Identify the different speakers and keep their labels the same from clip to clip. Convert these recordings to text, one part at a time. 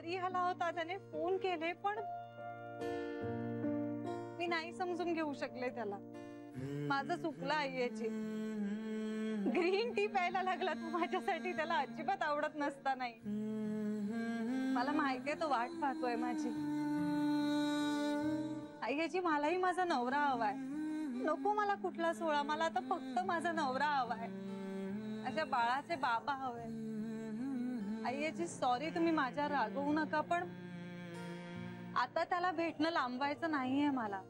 Speaker 1: घरी आला होता, त्याने फोन केले, पण मी नाही समजून घेऊ शकले त्याला. माझं चुकलं आईची. ग्रीन टी प्यायला लागला तू माझ्यासाठी, त्याला अजिबात आवडत नसता. नाही, मला माहितीये तो वाट पाहतोय माझी. आईची मलाही माझा नवरा हवाय. नको मला कुठला सोहळा, मला आता फक्त माझा नवरा हवाय. माझ्या बाळाचे बाबा हवे. आईची सॉरी, तुम्ही माझ्या रागवू नका, पण आता त्याला भेटणं लांबवायचं नाहीये मला.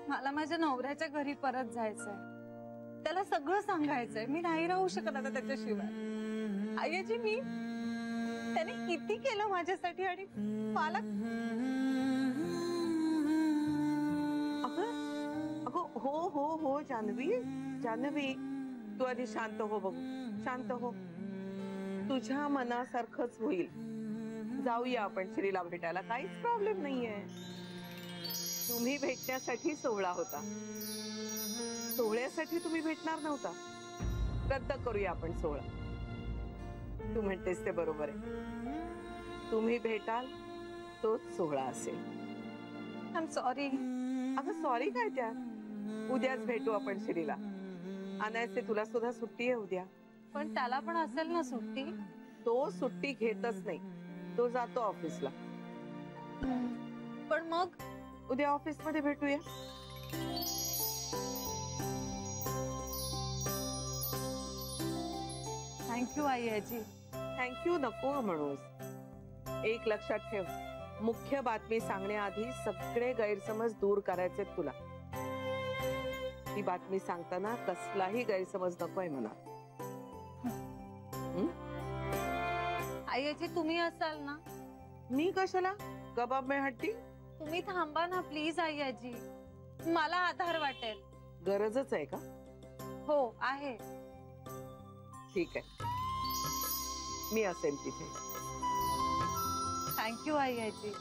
Speaker 1: मला माझ्या नवऱ्याच्या घरी परत जायचंय. त्याला सगळं सांगायचंय. मी नाही राहू शकत आता त्याच्याशिवाय. आईची मी त्याने किती केलं माझ्यासाठी, आणि मला
Speaker 2: हो हो हो जान्हवी, जान्हवी तू आधी शांत हो बघू, शांत हो. तुझ्या मनासारखंच होईल. जाऊया आपण श्रीला भेटायला, काहीच प्रॉब्लेम नाहीये. तुम्ही भेटण्यासाठी सोहळा होता, सोहळ्यासाठी तुम्ही भेटणार नव्हता. रद्द करूया आपण सोहळा. तू म्हणतेस ते बरोबर आहे. तुम्ही भेटाल तोच सोहळा असेल.
Speaker 1: I am sorry.
Speaker 2: अगं सॉरी काय त्या, उद्याच भेटू आपण श्रीला. अनायसे तुला सुद्धा सुट्टी आहे उद्या.
Speaker 1: पण त्याला पण असेल ना सुट्टी.
Speaker 2: तो सुट्टी घेतच नाही, तो जातो ऑफिसला.
Speaker 1: पण मग
Speaker 2: उद्या ऑफिस मध्ये भेटूया.
Speaker 1: थँक्यू आईची.
Speaker 2: थँक्यू नको म्हणूस. एक लक्षात ठेव, मुख्य बातमी सांगण्याआधी सगळे गैरसमज दूर करायचे तुला. ती बातमी सांगताना कसलाही गैरसमज नकोय म्हणा.
Speaker 1: आईची तुम्ही असाल ना.
Speaker 2: मी कशाला कबाब में हट्टी.
Speaker 1: तुम्ही थांबा ना प्लीज आईची, मला आधार वाटेल.
Speaker 2: गरजच आहे का.
Speaker 1: हो आहे.
Speaker 2: ठीक आहे, मी असेल तिथे.
Speaker 1: थँक्यू आईची.